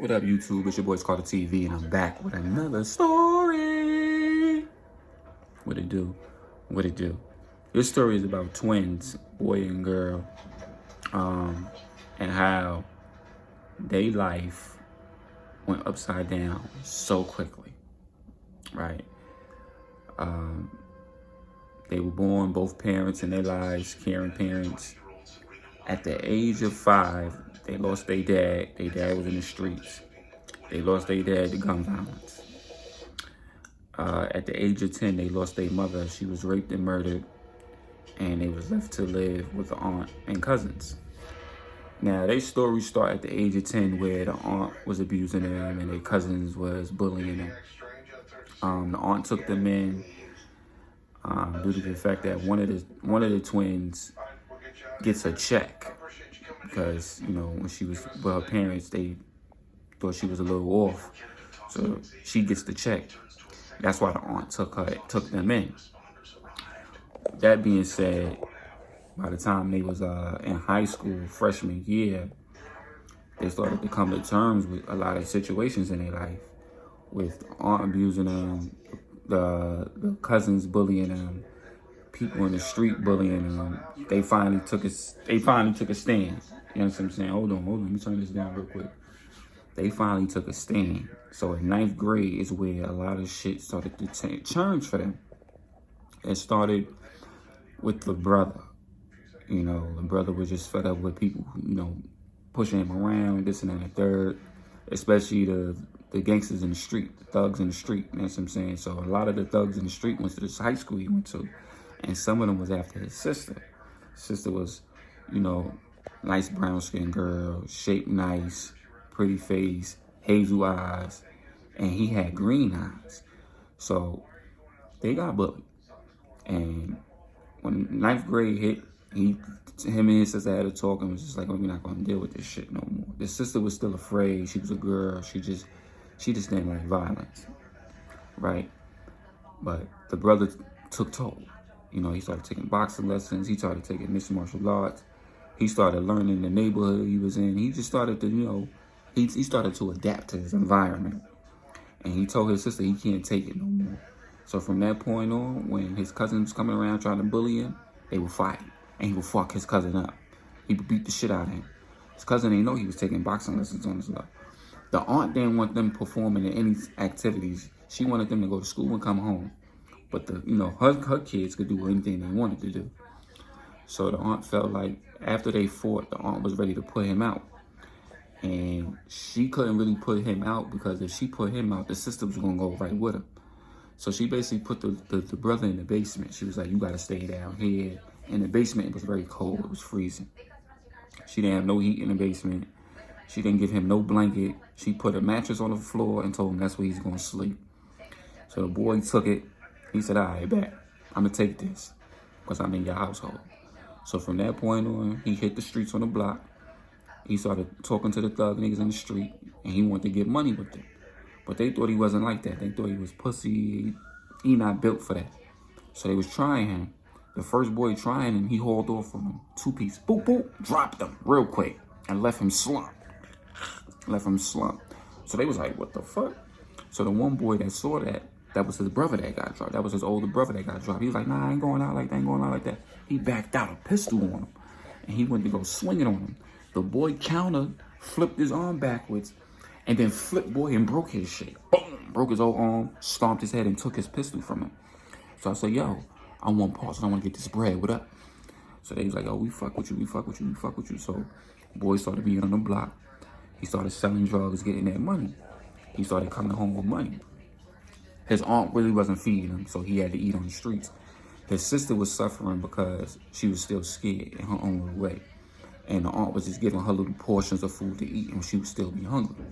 What up, YouTube? It's your boy Carter TV, and I'm back with another story. What it do? What it do? This story is about twins, boy and girl, and how their life went upside down so quickly, right? They were born, both parents in their lives, caring parents. At the age of 5, they lost their dad. Their dad was in the streets. They lost their dad to gun violence. At the age of 10, they lost their mother. She was raped and murdered, and they was left to live with the aunt and cousins. Now, their stories start at the age of 10, where the aunt was abusing them and their cousins was bullying them. The aunt took them in due to the fact that one of the twins gets a check because, you know, when she was with her parents, they thought she was a little off. So she gets the check. That's why the aunt took them in. That being said, by the time they was in high school, freshman year, they started to come to terms with a lot of situations in their life, with the aunt abusing them, the cousins bullying them, people in the street bullying them. They finally took a stand. You know what I'm saying? Hold on, let me turn this down real quick. They finally took a stand. So in 9th grade is where a lot of shit started to change for them. It started with the brother. You know, the brother was just fed up with people, you know, pushing him around, this and that and the third. Especially the gangsters in the street, the thugs in the street, you know what I'm saying? So a lot of the thugs in the street went to this high school he went to, and some of them was after his sister. His sister was, you know, nice brown-skinned girl, shaped nice, pretty face, hazel eyes, and he had green eyes. So they got bullied. And when 9th grade hit, him and his sister had a talk and was just like, oh, we're not gonna deal with this shit no more. The sister was still afraid. She was a girl. She just didn't like violence, right? But the brother took toll. You know, he started taking boxing lessons. He started taking mixed martial arts. He started learning the neighborhood he was in. He just started to, you know, he started to adapt to his environment. And he told his sister he can't take it no more. So from that point on, when his cousin was coming around trying to bully him, they would fight. And he would fuck his cousin up. He would beat the shit out of him. His cousin didn't know he was taking boxing lessons on his love. The aunt didn't want them performing in any activities. She wanted them to go to school and come home. But her kids could do anything they wanted to do. So the aunt felt like after they fought, the aunt was ready to put him out. And she couldn't really put him out because if she put him out, the sister was going to go right with him. So she basically put the brother in the basement. She was like, you got to stay down here. In the basement, it was very cold. It was freezing. She didn't have no heat in the basement. She didn't give him no blanket. She put a mattress on the floor and told him that's where he's going to sleep. So the boy took it. He said, all right, bet. I'm going to take this because I'm in your household. So from that point on, he hit the streets on the block. He started talking to the thug niggas in the street, and he wanted to get money with them. But they thought he wasn't like that. They thought he was pussy. He not built for that. So they was trying him. The first boy trying him, he hauled off from him. 2-piece. Boop, boop. Dropped him real quick and left him slump. So they was like, what the fuck? So the one boy that saw that was his brother that got dropped. That was his older brother that got dropped. He was like, nah, I ain't going out like that. He backed out, a pistol on him. And he went to go swinging on him. The boy countered, flipped his arm backwards, and then flipped boy and broke his shit. Boom! Broke his whole arm, stomped his head, and took his pistol from him. So I said, yo, I want parts. I want to get this bread. What up? So they was like, oh, we fuck with you. So boy started being on the block. He started selling drugs, getting that money. He started coming home with money. His aunt really wasn't feeding him, so he had to eat on the streets. His sister was suffering because she was still scared in her own little way. And the aunt was just giving her little portions of food to eat, and she would still be hungry.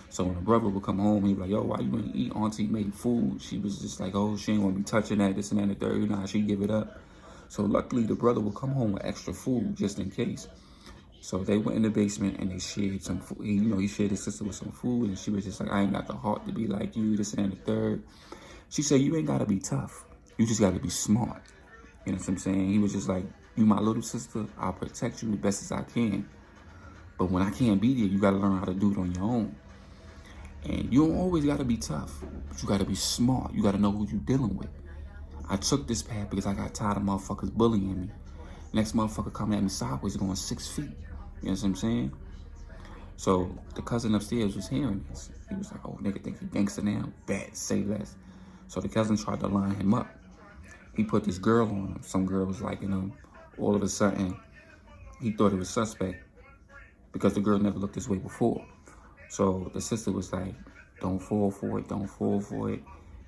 So when the brother would come home, he'd be like, yo, why you ain't eat? Auntie made food. She was just like, oh, she ain't want to be touching that, this and that, and the third. Nah, she'd give it up. So luckily, the brother would come home with extra food just in case. So they went in the basement and they shared some food. He shared his sister with some food, and she was just like, I ain't got the heart to be like you, this and that, and the third. She said, you ain't got to be tough. You just got to be smart. You know what I'm saying? He was just like, you my little sister, I'll protect you the best as I can. But when I can't be there, you got to learn how to do it on your own. And you don't always gotta be tough, but you gotta be smart. You gotta know who you're dealing with. I took this path because I got tired of motherfuckers bullying me. Next motherfucker coming at me sideways going 6 feet. You know what I'm saying? So the cousin upstairs was hearing this. He was like, oh, nigga think he gangster now? Bad, say less. So the cousin tried to line him up. He put this girl on him. Some girl was liking him. All of a sudden, he thought it was suspect because the girl never looked this way before. So the sister was like, don't fall for it, don't fall for it.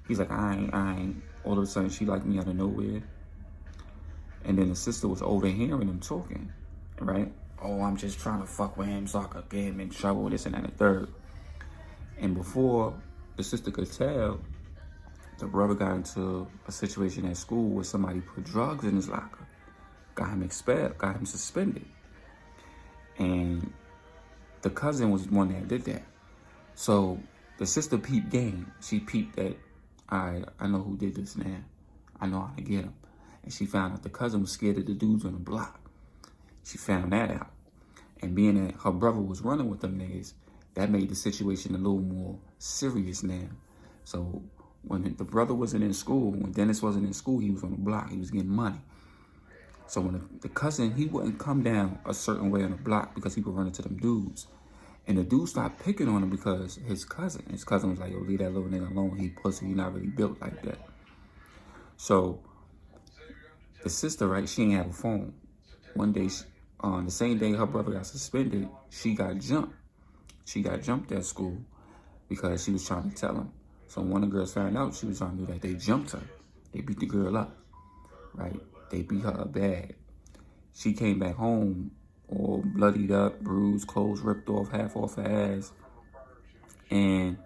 He's like, I ain't. All of a sudden, she liked me out of nowhere. And then the sister was overhearing them talking, right? Oh, I'm just trying to fuck with him so I could get him in trouble, this and that and the third. And before the sister could tell, the brother got into a situation at school where somebody put drugs in his locker, got him expelled, got him suspended. And the cousin was the one that did that. So the sister peeped game. She peeped that, I know who did this now. I know how to get him. And she found out the cousin was scared of the dudes on the block. She found that out. And being that her brother was running with them niggas, that made the situation a little more serious now. So when the brother wasn't in school, when Dennis wasn't in school, he was on the block. He was getting money. So when the cousin, he wouldn't come down a certain way on the block because he would run into them dudes. And the dude stopped picking on him because his cousin was like, yo, leave that little nigga alone. He pussy, he not really built like that. So the sister, right, she ain't have a phone. One day, on the same day her brother got suspended, she got jumped. She got jumped at school because she was trying to tell him. So when the girls found out she was trying to do that, they jumped her. They beat the girl up, right? They beat her up bad. She came back home all bloodied up, bruised, clothes ripped off, half off her ass. And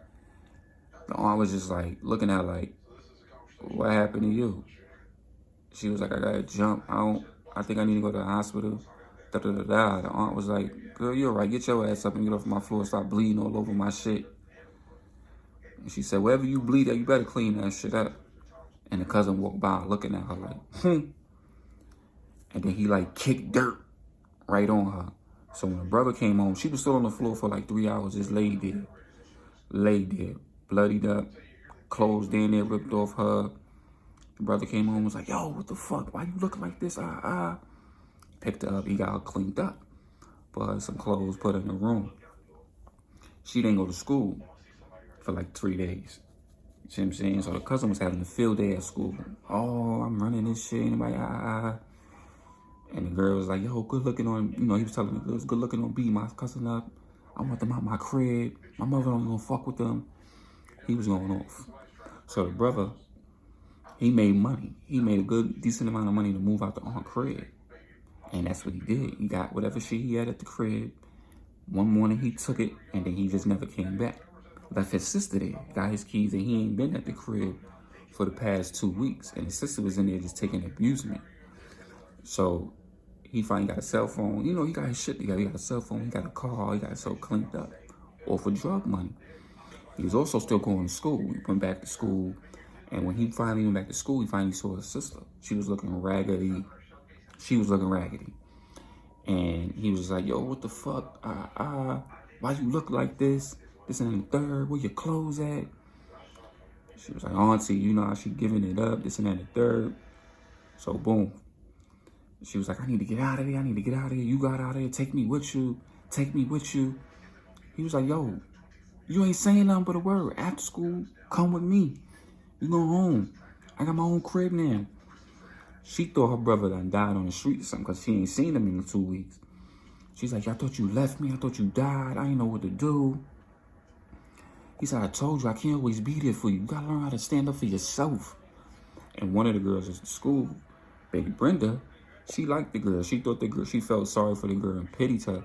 the aunt was just like looking at her like, what happened to you? She was like, I got jumped. I think I need to go to the hospital. Da, da, da, da. The aunt was like, girl, you're right. Get your ass up and get off my floor. Stop bleeding all over my shit. And she said, wherever you bleed at, you better clean that shit up. And the cousin walked by looking at her like, And then he like kicked dirt right on her. So when the brother came home, she was still on the floor for like 3 hours, just laid there, bloodied up, clothes down there ripped off her. The brother came home and was like, yo, what the fuck? Why you look like this? Picked her up, he got her cleaned up. Put her some clothes, put her in the room. She didn't go to school for like 3 days. You see what I'm saying? So the cousin was having a field day at school. Oh, I'm running this shit. Anybody, And the girl was like, yo, good looking on, he was telling the girls, good looking on B, my cousin up. I want them out my crib. My mother don't gonna fuck with them. He was going off. So the brother, he made money. He made a good, decent amount of money to move out the aunt crib. And that's what he did. He got whatever shit he had at the crib. One morning he took it, and then he just never came back. Left his sister there, got his keys, and he ain't been at the crib for the past 2 weeks. And his sister was in there just taking abusement. So he finally got a cell phone. He got his shit together. He got a cell phone, he got a car, he got himself cleaned up. All for drug money. He was also still going to school. He went back to school. And when he finally went back to school, he finally saw his sister. She was looking raggedy. And he was like, yo, what the fuck? Why you look like this? This and the third, where your clothes at? She was like, auntie, you know how she giving it up, this and that and the third. So boom. She was like, I need to get out of there. You got out of there. Take me with you. He was like, yo, you ain't saying nothing but a word. After school, come with me. You go home. I got my own crib now. She thought her brother done died on the street or something because she ain't seen him in 2 weeks. She's like, I thought you left me. I thought you died. I didn't know what to do. He said, I told you I can't always be there for you. You got to learn how to stand up for yourself. And one of the girls at school, baby Brenda, she liked the girl. She thought the girl, she felt sorry for the girl and pitied her.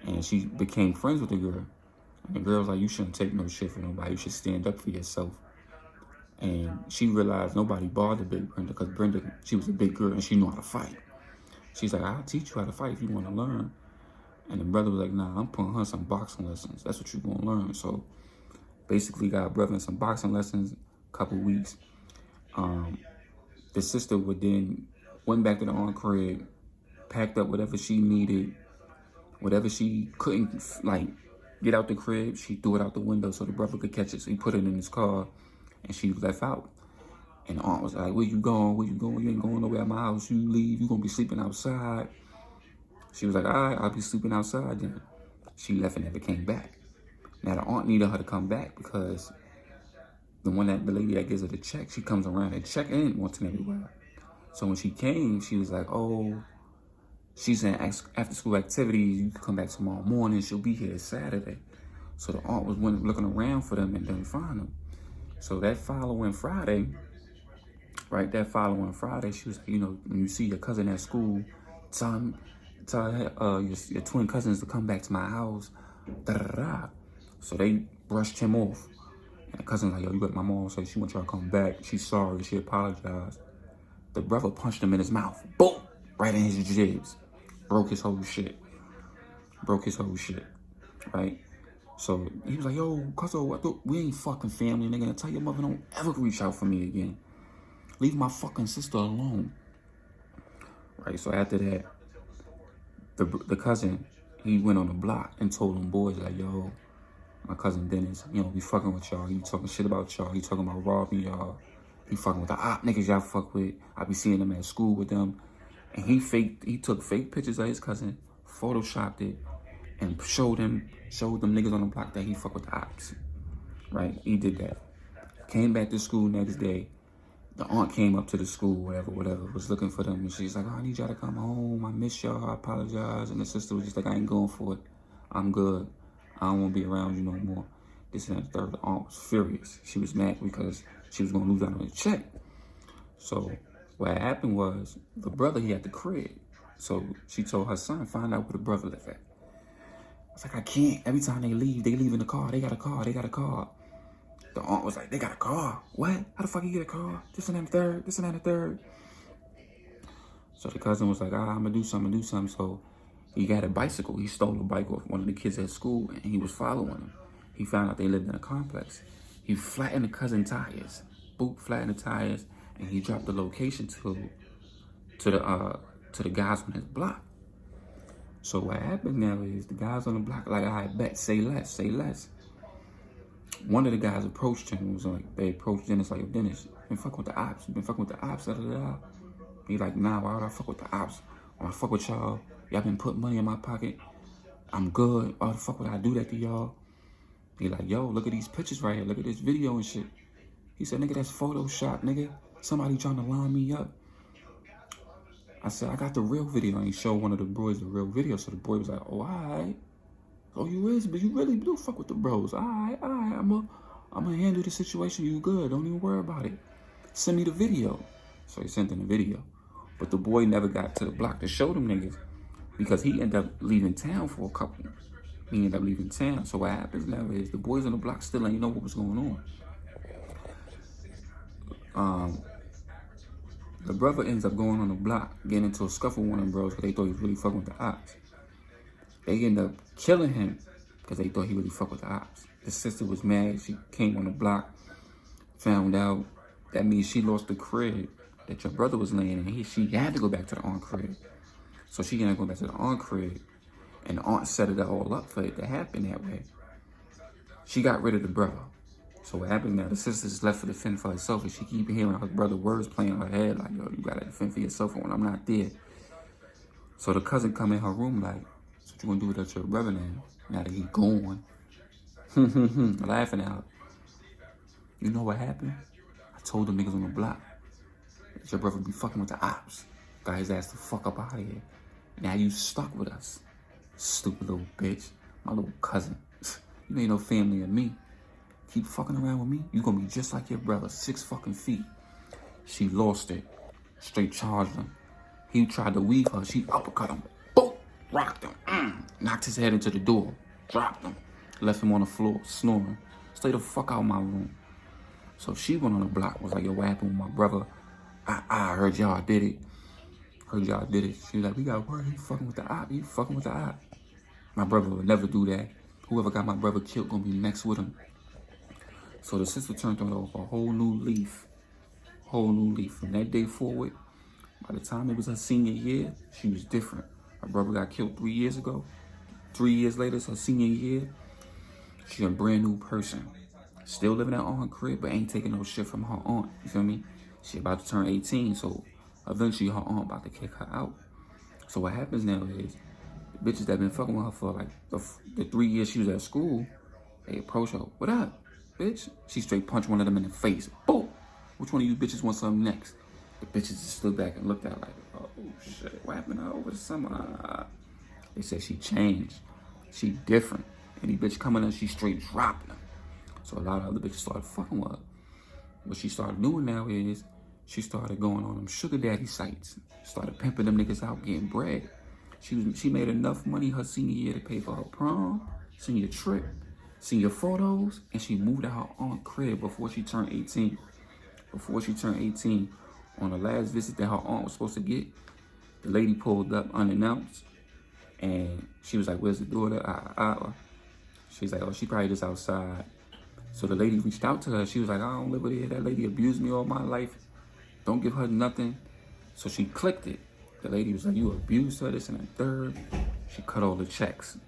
And she became friends with the girl. And the girl was like, you shouldn't take no shit from nobody. You should stand up for yourself. And she realized nobody bothered Big Brenda because Brenda, she was a big girl and she knew how to fight. She's like, I'll teach you how to fight if you want to learn. And the brother was like, nah, I'm putting her some boxing lessons. That's what you're going to learn. So basically got brother in some boxing lessons, a couple weeks. The sister went back to the aunt crib, packed up whatever she needed, whatever she couldn't, get out the crib. She threw it out the window so the brother could catch it. So he put it in his car, and she left out. And the aunt was like, where you going? Where you going? You ain't going nowhere at my house. You leave. You gonna be sleeping outside. She was like, all right, I'll be sleeping outside then. She left and never came back. Now the aunt needed her to come back because the lady that gives her the check, she comes around and check in once in a while. So when she came, she was like, oh, she's in after school activities. You can come back tomorrow morning. She'll be here Saturday. So the aunt was looking around for them and didn't find them. So that following Friday, she was like, you know, when you see your cousin at school, tell your twin cousins to come back to my house. So they brushed him off. And the cousin's like, yo, you got my mom say she wants y'all to come back. She's sorry. She apologized. The brother punched him in his mouth. Boom! Right in his jibs. Broke his whole shit. Right? So he was like, yo, cuzzo, we ain't fucking family, nigga. Tell your mother don't ever reach out for me again. Leave my fucking sister alone. Right? So after that, the cousin, he went on the block and told them boys, like, yo, my cousin Dennis, you know, be fucking with y'all. He talking shit about y'all. He talking about robbing y'all. He fucking with the op niggas y'all fuck with. I be seeing them at school with them. And he took fake pictures of his cousin, photoshopped it, and showed them niggas on the block that he fuck with the ops. Right? He did that. Came back to school next day. The aunt came up to the school, whatever, was looking for them. And she's like, oh, I need y'all to come home. I miss y'all. I apologize. And the sister was just like, I ain't going for it. I'm good. I don't want to be around you no more. This and that. The third. The aunt was furious. She was mad because she was going to lose out on the check. So what happened was the brother, he had the crib. So she told her son, find out where the brother live at. I was like, I can't. Every time they leave in the car. They got a car. The aunt was like, they got a car. What? How the fuck you get a car? This and that and the third. So the cousin was like, I'm gonna do something. So he got a bicycle. He stole a bike off one of the kids at school and he was following him. He found out they lived in a complex. He flattened the cousin tires. Flattened the tires, and he dropped the location to the guys on his block. So what happened now is the guys on the block like, I bet, say less. One of the guys approached him and was like, they approached Dennis like, Dennis, been fucking with the ops. He like, nah, why would I fuck with the ops? Why I fuck with y'all? Y'all been putting money in my pocket. I'm good. Why the fuck would I do that to y'all? He like, yo, look at these pictures right here. Look at this video and shit. He said, nigga, that's Photoshop, nigga. Somebody trying to line me up. I said, I got the real video. And he showed one of the boys the real video. So the boy was like, oh, all right. Oh, but you really do fuck with the bros. All right. I'm gonna handle the situation. You good. Don't even worry about it. Send me the video. So he sent him the video. But the boy never got to the block to show them niggas because he ended up leaving town for a couple. So what happens now is the boys on the block still ain't know what was going on. The brother ends up going on the block, getting into a scuffle with one of them bros because they thought he was really fucking with the ops. They end up killing him because they thought he really fucked with the ops. The sister was mad. She came on the block, found out. That means she lost the crib that your brother was laying in. She had to go back to the aunt crib. So she ended up going back to the aunt crib. And the aunt set it all up for it to happen that way. She got rid of the brother. So what happened now, the sister's left for the fend for herself, and she keep hearing her brother's words playing in her head, like, yo, you gotta defend for yourself when I'm not there. So the cousin come in her room like, so what you gonna do without your brother now that he gone? Laughing at her. You know what happened? I told the niggas on the block that your brother be fucking with the ops. Got his ass the fuck up out of here. Now you stuck with us. Stupid little bitch. My little cousin. You ain't no family of me. Keep fucking around with me, you gonna be just like your brother, 6 fucking feet. She lost it. Straight charged him. He tried to weave her. She uppercut him. Boom! Rocked him. Knocked his head into the door. Dropped him. Left him on the floor, snoring. Stay the fuck out of my room. So she went on the block, was like, yo, what happened with my brother? I heard y'all did it. She was like, we got word. He fucking with the op. My brother would never do that. Whoever got my brother killed gonna be next with him. So the sister turned on a whole new leaf. From that day forward, by the time it was her senior year, she was different. Her brother got killed 3 years ago. 3 years later, it's her senior year. She a brand new person. Still living at her aunt's crib, but ain't taking no shit from her aunt. You feel me? She about to turn 18, so eventually her aunt about to kick her out. So what happens now is, the bitches that been fucking with her for like the 3 years she was at school, they approach her. What up, bitch? She straight punched one of them in the face. Boom! Which one of you bitches want something next? The bitches just stood back and looked at her like, oh shit, what happened to her over the summer? They said she changed. She different. Any bitch coming in, she straight dropping them. So a lot of other bitches started fucking with her. What she started doing now is, she started going on them sugar daddy sites. Started pimping them niggas out, getting bread. She made enough money her senior year to pay for her prom, senior trip, senior photos, and she moved to her aunt's crib before she turned 18. Before she turned 18, on the last visit that her aunt was supposed to get, the lady pulled up unannounced, and she was like, where's the daughter? She's like, oh, she probably just outside. So the lady reached out to her. She was like, I don't live with her. That lady abused me all my life. Don't give her nothing. So she clicked it. The lady was like, you abused her, this and that third. She cut all the checks.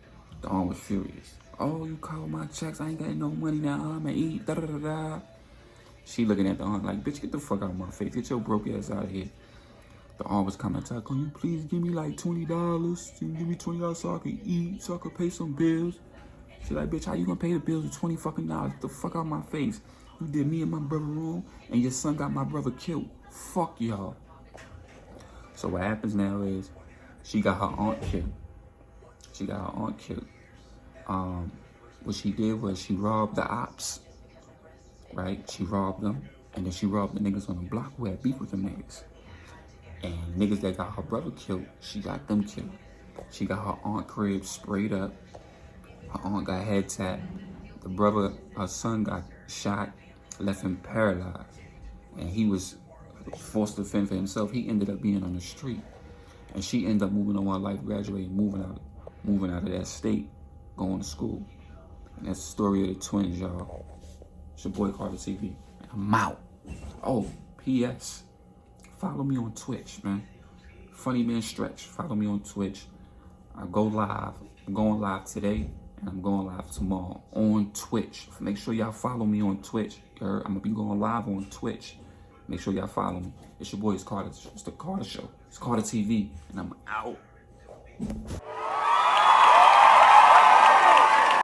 The aunt was furious. Oh, you cut all my checks. I ain't got no money now. I'm gonna eat. Da da da da. She looking at the aunt like, bitch, get the fuck out of my face. Get your broke ass out of here. The aunt was coming to her, can you please give me like $20? Give me $20 so I can eat, so I can pay some bills. She like, bitch, how you gonna pay the bills with $20 fucking dollars? Get the fuck out of my face. You did me and my brother wrong, and your son got my brother killed. Fuck y'all. So what happens now is, she got her aunt killed. She got her aunt killed. What she did was she robbed the ops, right? She robbed them, and then she robbed the niggas on the block who had beef with them niggas. And niggas that got her brother killed, she got them killed. She got her aunt crib sprayed up. Her aunt got head tapped. The brother, her son got shot, left him paralyzed. And he was forced to fend for himself. He ended up being on the street. And she ended up moving on her life, graduating, moving out of that state, going to school. And that's the story of the twins, y'all. It's your boy Carter TV. And I'm out. Oh, P.S. Follow me on Twitch, man. Funny Man Stretch. Follow me on Twitch. I go live. I'm going live today, and I'm going live tomorrow on Twitch. Make sure y'all follow me on Twitch. I'm gonna be going live on Twitch. Make sure y'all follow me. It's your boy, it's Carter. It's the Carter Show. It's Carter TV, and I'm out.